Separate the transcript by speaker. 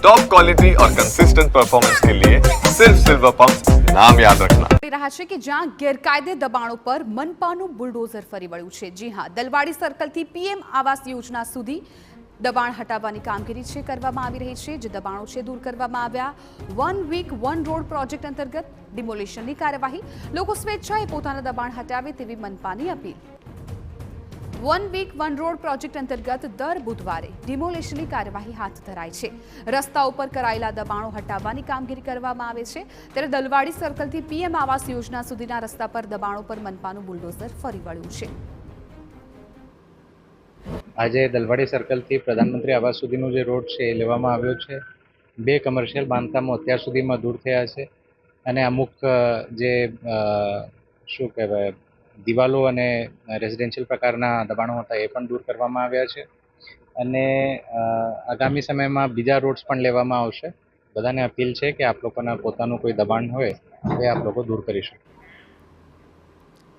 Speaker 1: Top quality और consistent performance के लिए सिर्फ सिल्वर पंप नाम याद रखना।
Speaker 2: રહ્યા છે કે જ્યાં ગેરકાયદે દબાણો પર મનપાનું બુલડોઝર ફરી વળ્યું છે। જી હા, દલવાડી સર્કલથી પીએમ આવાસ યોજના સુધી દબાણ હટાવવાની કામગીરી છે કરવામાં આવી રહી છે। જે દબાણો છે દૂર કરવામાં આવ્યા। 1 વીક 1 રોડ પ્રોજેક્ટ અંતર્ગત ડિમોલિશનની કાર્યવાહી, લોકો સ્વેચ્છાએ પોતાના દબાણ હટાવે તેવી મનપાની અપીલ। 1 વીક 1 રોડ પ્રોજેક્ટ અંતર્ગત દર બુધવારે ડિમોલિશનની કાર્યવાહી હાથ ધરાય છે। રસ્તા ઉપર કરાયેલા દબાણો હટાવવાની કામગીરી કરવામાં આવે છે। ત્યારે દલવાડી સર્કલથી પીએમ આવાસ યોજના સુધીના રસ્તા પર દબાણો પર મનપાનું બુલડોઝર ફરી વળ્યું છે।
Speaker 3: આજે દલવાડી સર્કલથી પ્રધાનમંત્રી આવાસ સુધીનો જે રોડ છે એ લેવામાં આવ્યો છે। 2 કમર્શિયલ બાંધકામો અત્યાર સુધીમાં દૂર થયા છે અને અમુક જે શું કહેવાય દિવાલો અને રેઝિડેન્શિયલ પ્રકારના દબાણો હતા એ પણ દૂર કરવામાં આવ્યા છે અને આગામી સમયમાં બીજા રોડ્સ પણ લેવામાં આવશે। બધાને અપીલ છે કે આપ લોકોના પોતાનું કોઈ દબાણ હોય એ આપ લોકો દૂર કરી શકો।